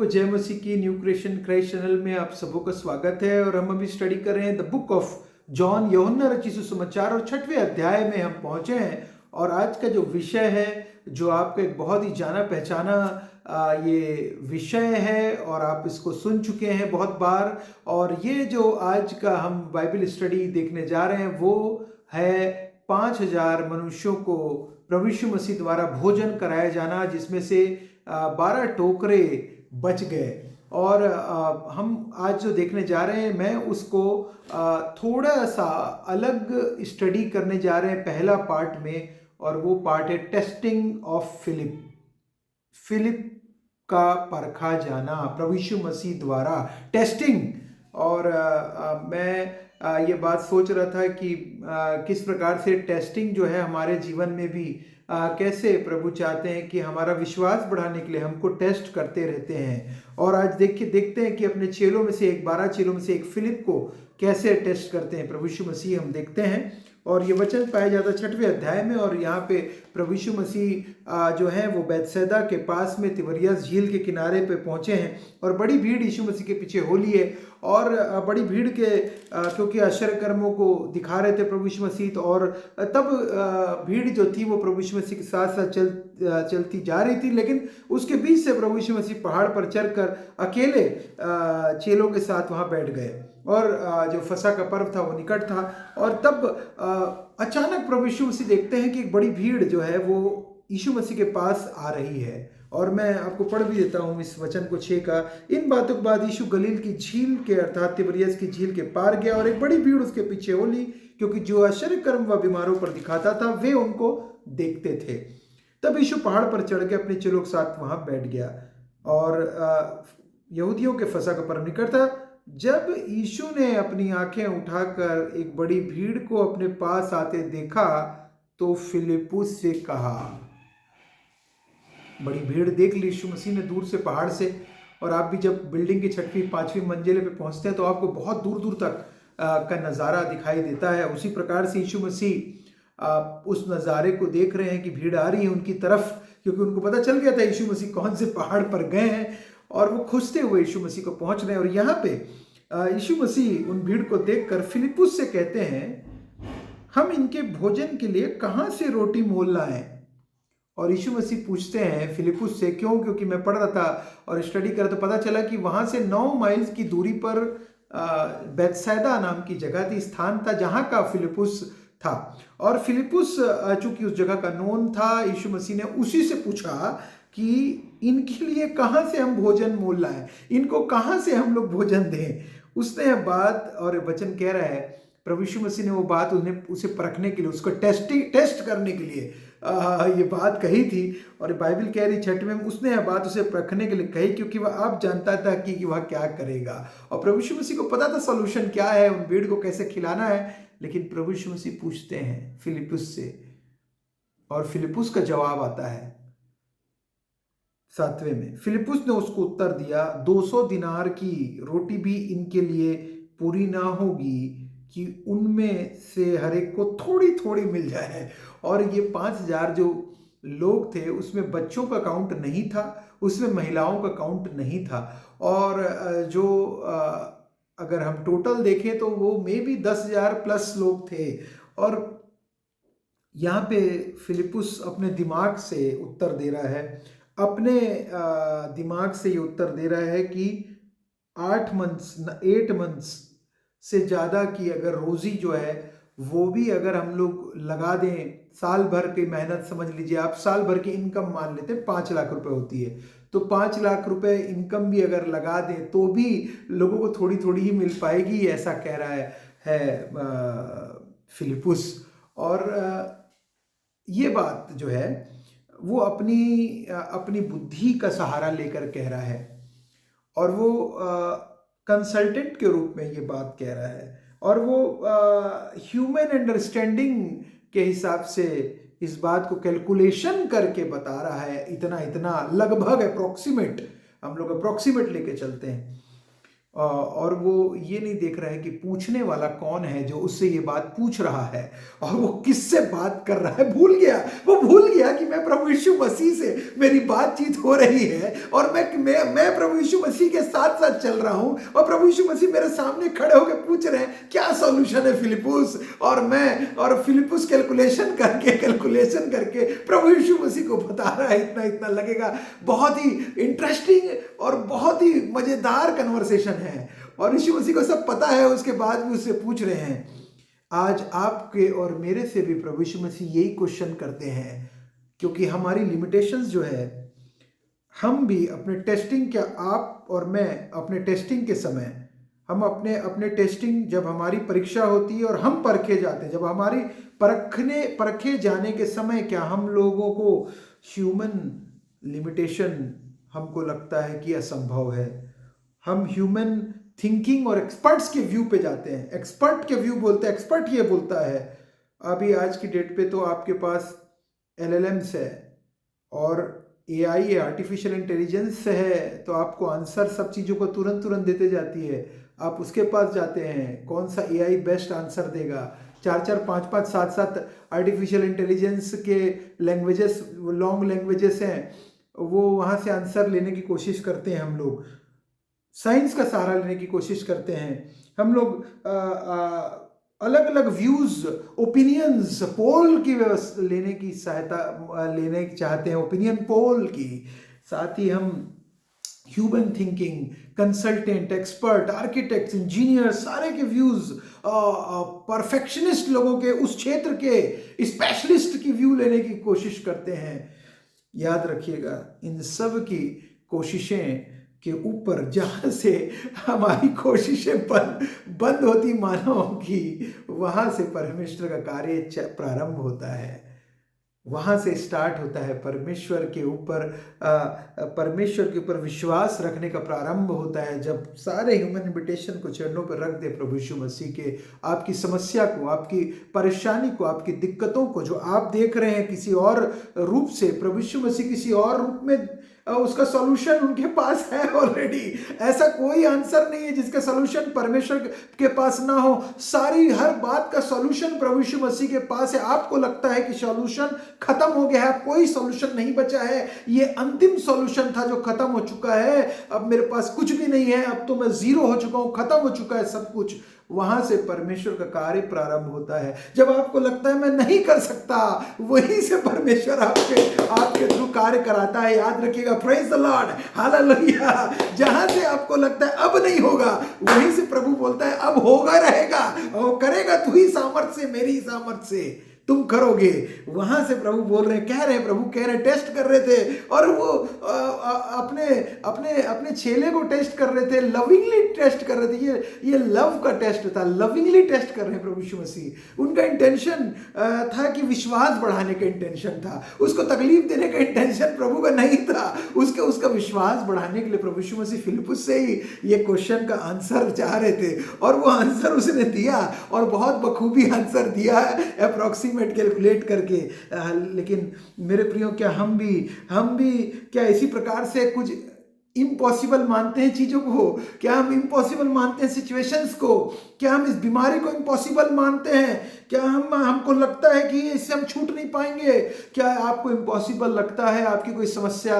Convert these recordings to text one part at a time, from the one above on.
जय मसीह की new creation Christ channel में आप सबों का स्वागत है। और हम अभी स्टडी कर रहे हैं द बुक ऑफ जॉन, यूहन्ना रचित सुसमाचार, और 6वें अध्याय में हम पहुंचे हैं। और आज का जो विषय है, जो आपका एक बहुत ही जाना पहचाना ये विषय है और आप इसको सुन चुके हैं बहुत बार। और ये जो आज का हम बाइबल स्टडी देखने जा रहे हैं वो है 5000 मनुष्यों को प्रभु यीशु मसीह द्वारा भोजन कराया जाना, जिसमें से 12 टोकरे बच गए। और हम आज जो देखने जा रहे हैं, मैं उसको थोड़ा सा अलग स्टडी करने जा रहे हैं पहला पार्ट में, और वो पार्ट है टेस्टिंग ऑफ फिलिप का परखा जाना प्रभु यीशु मसीह द्वारा, टेस्टिंग। और मैं ये बात सोच रहा था कि किस प्रकार से टेस्टिंग जो है हमारे जीवन में भी कैसे प्रभु चाहते हैं कि हमारा विश्वास बढ़ाने के लिए हमको टेस्ट करते रहते हैं। और आज देखते हैं कि अपने चेलों में से 12 चेलों में से एक फिलिप को कैसे टेस्ट करते हैं प्रभु यीशु मसीह, हम देखते हैं। और ये वचन पाया जाता है 6वें अध्याय में। और यहाँ पे प्रभु यीशु मसीह जो है वो बैतसैदा के पास में तिबरियास झील के किनारे पे पहुंचे हैं, और बड़ी भीड़ यीशु मसीह के पीछे हो ली है। और बड़ी भीड़ के क्योंकि आश्चर्य कर्मों को दिखा रहे थे प्रभु यीशु मसीह, तो और तब भीड़ जो थी वो प्रभु यीशु मसीह के साथ साथ चलती जा रही थी। लेकिन उसके बीच से प्रभु यीशु मसीह पहाड़ पर चढ़कर अकेले चेलों के साथ वहाँ बैठ गए। और जो फसह का पर्व था वो निकट था। और तब अचानक प्रभु यीशु मसीह देखते हैं कि एक बड़ी भीड़ जो है वो यीशु मसीह के पास आ रही है। और मैं आपको पढ़ भी देता हूँ इस वचन को 6 का। इन बातों के बाद यीशु गलील की झील के अर्थात तिबरियस की झील के पार गया, और एक बड़ी भीड़ उसके पीछे हो ली, क्योंकि जो आश्चर्य कर्म वह बीमारों पर दिखाता था वे उनको देखते थे। तब यीशु पहाड़ पर चढ़ के अपने चेलों के साथ वहां बैठ गया। और यहूदियों के फसह का पर्व निकट था। जब यीशु ने अपनी आंखें उठाकर एक बड़ी भीड़ को अपने पास आते देखा तो फिलिप्पुस से कहा। बड़ी भीड़ देख ली यीशु मसीह ने दूर से पहाड़ से। और आप भी जब बिल्डिंग की 6वीं 5वीं मंजिले पे पहुंचते हैं तो आपको बहुत दूर दूर तक का नज़ारा दिखाई देता है। उसी प्रकार से यीशु मसीह उस नज़ारे को देख रहे हैं कि भीड़ आ रही है उनकी तरफ, क्योंकि उनको पता चल गया था यीशु मसीह कौन से पहाड़ पर गए हैं। और वो खुजते हुए यीशु मसीह को पहुंच रहे हैं। और यहाँ पे यीशु मसीह उन भीड़ को देखकर फिलिप्पुस से कहते हैं, हम इनके भोजन के लिए कहाँ से रोटी मोल लाएं? और यीशु मसीह पूछते हैं फिलिप्पुस से, क्यों? क्योंकि मैं पढ़ रहा था और स्टडी कर रहा तो पता चला कि वहां से 9 माइल्स की दूरी पर बैतसैदा नाम की जगह थी, स्थान था जहां का फिलिप्पुस था। और फिलिप्पुस चूंकि उस जगह का नोन था, यीशु मसीह ने उसी से पूछा कि इनके लिए कहाँ से हम भोजन मोल लाएं, इनको कहाँ से हम लोग भोजन दें। उसने यह बात, और वचन कह रहा है प्रभु यीशु मसीह ने वो बात उसे परखने के लिए, उसको टेस्ट करने के लिए ये बात कही थी। और बाइबल कह रही 6 में उसने यह बात उसे परखने के लिए कही, क्योंकि वह आप जानता था कि वह क्या करेगा। और प्रभु यीशु मसीह को पता था सॉल्यूशन क्या है, उन भीड़ को कैसे खिलाना है। लेकिन प्रभु यीशु मसीह पूछते हैं फिलिप्पुस से, और फिलिप्पुस का जवाब आता है 7वें में। फिलिप्पुस ने उसको उत्तर दिया, 200 दिनार की रोटी भी इनके लिए पूरी ना होगी कि उनमें से हर एक को थोड़ी थोड़ी मिल जाए। और ये 5000 जो लोग थे उसमें बच्चों का काउंट नहीं था, उसमें महिलाओं का काउंट नहीं था। और जो अगर हम टोटल देखें तो वो मे भी 10,000 प्लस लोग थे। और यहाँ पे फिलिप्पुस अपने दिमाग से उत्तर दे रहा है, अपने दिमाग से ये उत्तर दे रहा है कि 8 मंथ्स से ज़्यादा की अगर रोज़ी जो है वो भी अगर हम लोग लगा दें, साल भर की मेहनत समझ लीजिए आप, साल भर की इनकम मान लेते हैं 5 लाख रुपए होती है, तो 5 लाख रुपए इनकम भी अगर लगा दें तो भी लोगों को थोड़ी थोड़ी ही मिल पाएगी, ऐसा कह रहा है फिलिप्पुस। और ये बात जो है वो अपनी बुद्धि का सहारा लेकर कह रहा है, और वो कंसल्टेंट के रूप में ये बात कह रहा है, और वो ह्यूमन अंडरस्टैंडिंग के हिसाब से इस बात को कैलकुलेशन करके बता रहा है, इतना इतना लगभग अप्रोक्सीमेट, हम लोग अप्रोक्सीमेट लेके चलते हैं। और वो ये नहीं देख रहा है कि पूछने वाला कौन है जो उससे ये बात पूछ रहा है और वो किससे बात कर रहा है। भूल गया, वो भूल गया कि मैं प्रभु यीशु मसीह से मेरी बातचीत हो रही है और मैं प्रभु यीशु मसीह के साथ साथ चल रहा हूं और प्रभु यीशु मसीह मेरे सामने खड़े होकर पूछ रहे हैं क्या सॉल्यूशन है फिलिपुस, और फिलिपुस कैलकुलेशन करके प्रभु यीशु मसीह को बता रहा है इतना इतना लगेगा। बहुत ही इंटरेस्टिंग और बहुत ही मजेदार कन्वर्सेशन है और यीशु मसीह को सब पता है, उसके बाद भी उससे पूछ रहे हैं। आज आपके और मेरे से भी प्रभु यीशु मसीह यही क्वेश्चन करते हैं, क्योंकि हमारी लिमिटेशंस जो है, हम भी अपने टेस्टिंग, क्या आप और मैं अपने टेस्टिंग के समय, हम अपने टेस्टिंग, जब हमारी परीक्षा होती है और हम परखे जाते हैं, जब हमारी परखे जाने के समय, क्या हम लोगों को ह्यूमन लिमिटेशन हमको लगता है कि असंभव है। हम ह्यूमन थिंकिंग और एक्सपर्ट्स के व्यू पे जाते हैं, एक्सपर्ट के व्यू बोलते हैं, एक्सपर्ट ये बोलता है। अभी आज की डेट पे तो आपके पास LLMs है और AI है, आर्टिफिशियल इंटेलिजेंस है, तो आपको आंसर सब चीज़ों को तुरंत देते जाती है। आप उसके पास जाते हैं, कौन सा AI बेस्ट आंसर देगा। 4-4, 5-5, 7-7 आर्टिफिशियल इंटेलिजेंस के लैंग्वेजेस, लॉन्ग लैंग्वेजेस हैं, वो वहाँ से आंसर लेने की कोशिश करते हैं। हम लोग साइंस का सहारा लेने की कोशिश करते हैं। हम लोग अलग अलग व्यूज, ओपिनियंस, पोल की व्यवस्था लेने की सहायता लेने चाहते हैं, ओपिनियन पोल की। साथ ही हम human thinking, consultant, expert, architects, engineer, सारे के व्यूज, परफेक्शनिस्ट लोगों के, उस क्षेत्र के स्पेशलिस्ट की व्यू लेने की कोशिश करते हैं। याद रखिएगा, इन सब की कोशिशें के ऊपर जहाँ से हमारी कोशिशें बंद होती मानव की, वहाँ से परमेश्वर का कार्य प्रारंभ होता है, वहाँ से स्टार्ट होता है। परमेश्वर के ऊपर विश्वास रखने का प्रारंभ होता है, जब सारे ह्यूमन लिमिटेशन को चरणों पर रख दे प्रभु यीशु मसीह के। आपकी समस्या को, आपकी परेशानी को, आपकी दिक्कतों को जो आप देख रहे हैं किसी और रूप से, प्रभु यीशु मसीह किसी और रूप में उसका सॉल्यूशन उनके पास है ऑलरेडी। ऐसा कोई आंसर नहीं है जिसका सॉल्यूशन परमेश्वर के पास ना हो। सारी हर बात का सॉल्यूशन प्रभु यीशु मसीह के पास है। आपको लगता है कि सॉल्यूशन खत्म हो गया है, कोई सॉल्यूशन नहीं बचा है, ये अंतिम सॉल्यूशन था जो खत्म हो चुका है, अब मेरे पास कुछ भी नहीं है, अब तो मैं जीरो हो चुका हूं, खत्म हो चुका है सब कुछ। वहां से परमेश्वर का कार्य प्रारंभ होता है। जब आपको लगता है मैं नहीं कर सकता, वहीं से परमेश्वर आपके थ्रू कार्य कराता है। याद रखिएगा, प्रेज द लॉर्ड, हालेलुया। जहां से आपको लगता है अब नहीं होगा, वहीं से प्रभु बोलता है अब होगा, रहेगा, और करेगा तू ही सामर्थ से, मेरी सामर्थ से तुम करोगे। वहां से प्रभु बोल रहे हैं, कह रहे हैं, प्रभु कह रहे हैं, टेस्ट कर रहे थे, और वो अपने चेले को टेस्ट कर रहे थे, लविंगली टेस्ट कर रहे थे। ये लव का टेस्ट था, लविंगली टेस्ट कर रहे हैं प्रभु यीशु मसीह। उनका इंटेंशन था कि विश्वास बढ़ाने का इंटेंशन था, उसको तकलीफ देने का इंटेंशन प्रभु का नहीं था। उसका विश्वास बढ़ाने के लिए प्रभु यीशु मसीह फिलिपुस से ही ये क्वेश्चन का आंसर चाह रहे थे, और वो आंसर उसने दिया, और बहुत बखूबी आंसर दिया है, अप्रोक्सीमेट कैलकुलेट करके। लेकिन मेरे प्रियो, क्या हम भी क्या इसी प्रकार से कुछ इम्पॉसिबल मानते हैं चीजों को? क्या हम इम्पॉसिबल मानते हैं सिचुएशंस को? क्या हम इस बीमारी को इम्पॉसिबल मानते हैं? क्या हमको लगता है कि इससे हम छूट नहीं पाएंगे? क्या आपको इम्पॉसिबल लगता है आपकी कोई समस्या?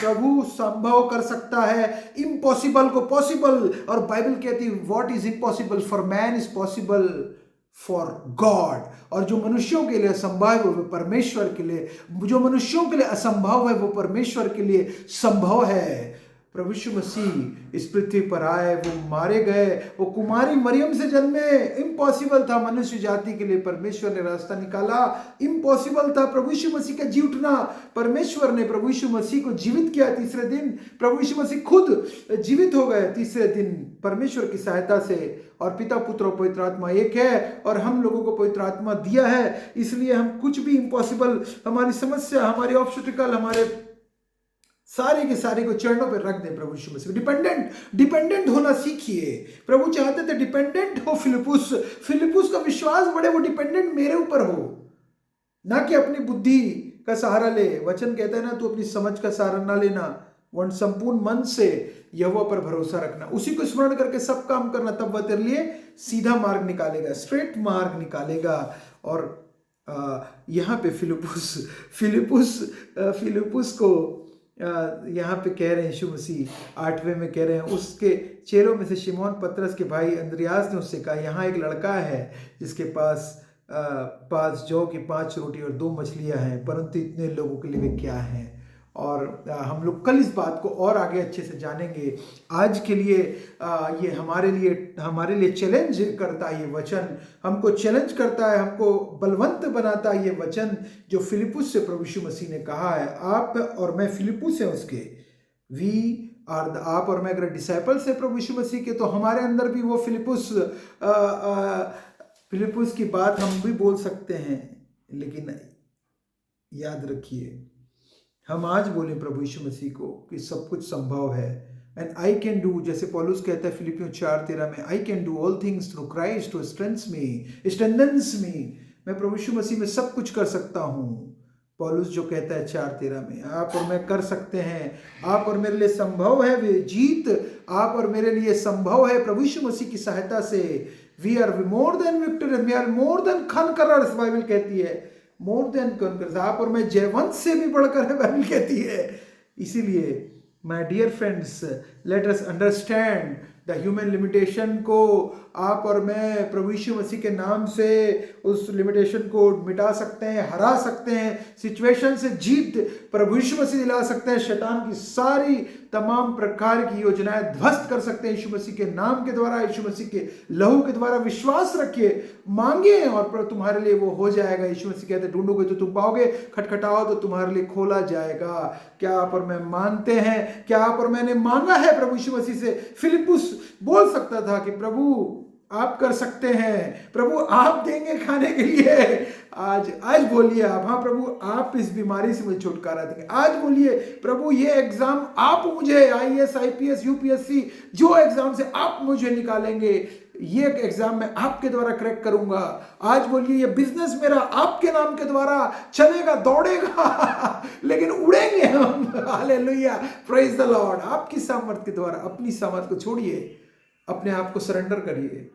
प्रभु संभव कर सकता है इम्पॉसिबल को पॉसिबल। और बाइबल कहती है what is impossible for man is possible for God. और जो मनुष्यों के लिए असंभव है वो परमेश्वर के लिए, जो मनुष्यों के लिए असंभव है वो परमेश्वर के लिए संभव है। प्रभु यीशु मसीह इस पृथ्वी पर आए, वो मारे गए, वो कुमारी मरियम से जन्मे, इम्पॉसिबल था मनुष्य जाति के लिए, परमेश्वर ने रास्ता निकाला। इम्पॉसिबल था प्रभु यीशु मसीह का जी उठना, परमेश्वर ने प्रभु यीशु मसीह को जीवित किया तीसरे दिन। प्रभु यीशु मसीह खुद जीवित हो गए तीसरे दिन परमेश्वर की सहायता से। और पिता, पुत्र और पवित्र आत्मा एक है, और हम लोगों को पवित्र आत्मा दिया है, इसलिए हम कुछ भी इम्पॉसिबल, हमारी समस्या, हमारी ऑब्स्टेकल, हमारे सारे के सारे को चरणों पर रख दें प्रभु यीशु मसीह। डिपेंडेंट होना सीखिए। प्रभु चाहते थे डिपेंडेंट हो फिलिपुस का विश्वास बढ़े, वो डिपेंडेंट मेरे ऊपर हो, ना कि अपनी बुद्धि का सहारा ले। वचन कहता है ना, तू अपनी समझ का सहारा ना लेना, वन संपूर्ण मन से यहोवा पर भरोसा रखना, उसी को स्मरण करके सब काम करना, तब वह तेरे लिए सीधा मार्ग निकालेगा, स्ट्रेट मार्ग निकालेगा। और यहाँ पे फिलिपुस को यहाँ पे कह रहे हैं यीशु मसीह 8वें में कह रहे हैं, उसके चेलों में से शिमोन पतरस के भाई अंद्रयास ने उससे कहा, यहाँ एक लड़का है जिसके पास 5 जौ की 5 रोटी और 2 मछलियाँ हैं, परंतु इतने लोगों के लिए वे क्या हैं। और हम लोग कल इस बात को और आगे अच्छे से जानेंगे। आज के लिए ये हमारे लिए चैलेंज करता है, ये वचन हमको चैलेंज करता है, हमको बलवंत बनाता है। ये वचन जो फिलिपुस से प्रभु यीशु मसीह ने कहा है, आप और मैं फिलिपुस हैं उसके, आप और मैं अगर डिसाइपल्स है प्रभु यीशु मसीह के, तो हमारे अंदर भी वो फिलिपुस की बात हम भी बोल सकते हैं। लेकिन याद रखिए, हम आज बोले प्रभु यीशु मसीह को कि सब कुछ संभव है, एंड आई कैन डू, जैसे पौलुस कहता है फिलिपियों 4:13 में, I can do all things through Christ who strengthens me, मैं प्रभु यीशु मसीह में सब कुछ कर सकता हूँ। पौलुस जो कहता है 4:13 में, आप और मैं कर सकते हैं, आप और मेरे लिए संभव है वे जीत, आप और मेरे लिए संभव है प्रभु यीशु मसीह की सहायता से। We are more than victor, we are more than conquerors, Bible कहती है, मोर देन कनकरर्स, आप और मैं जयवंत से भी बढ़कर है, बाइबल कहती है। इसीलिए my dear friends, let us understand the human limitation को। आप और मैं प्रभु यीशु मसीह के नाम से उस लिमिटेशन को मिटा सकते हैं, हरा सकते हैं, सिचुएशन से जीत प्रभु यीशु मसीह दिला सकते हैं, शैतान की सारी तमाम प्रकार की योजनाएं ध्वस्त कर सकते हैं यीशु मसीह के नाम के द्वारा, यीशु मसीह के लहू के द्वारा। विश्वास रखिए, मांगे और तुम्हारे लिए वो हो जाएगा। यीशु मसीह कहते हैं, ढूंढोगे तो तुम पाओगे, खटखटाओ तो तुम्हारे लिए खोला जाएगा। क्या आप और मैं मानते हैं? क्या आप और मैंने मांगा है प्रभु यीशु मसीह से? फिलिपुस बोल सकता था कि प्रभु आप कर सकते हैं, प्रभु आप देंगे खाने के लिए। आज बोलिए आप, हाँ प्रभु आप इस बीमारी से मुझे छुटकारा देंगे। आज बोलिए प्रभु ये एग्जाम आप मुझे, IAS IPS UPSC जो एग्जाम से आप मुझे निकालेंगे, ये एग्जाम मैं आपके द्वारा क्रैक करूंगा। आज बोलिए ये बिजनेस मेरा आपके नाम के द्वारा चलेगा, दौड़ेगा लेकिन उड़ेंगे हम। Hallelujah, praise the Lord. आपकी सामर्थ के द्वारा, अपनी सामर्थ को छोड़िए, अपने आप को सरेंडर करिए।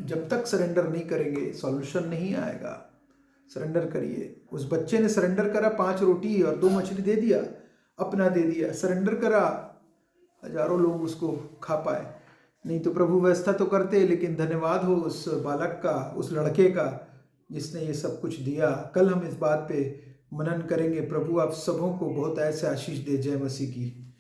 जब तक सरेंडर नहीं करेंगे सॉल्यूशन नहीं आएगा। सरेंडर करिए। उस बच्चे ने सरेंडर करा, 5 रोटी और 2 मछली दे दिया, अपना दे दिया, सरेंडर करा, हजारों लोग उसको खा पाए। नहीं तो प्रभु व्यवस्था तो करते, लेकिन धन्यवाद हो उस बालक का, उस लड़के का जिसने ये सब कुछ दिया। कल हम इस बात पे मनन करेंगे। प्रभु आप सबों को बहुत ऐसे आशीष दे। जय मसीह की।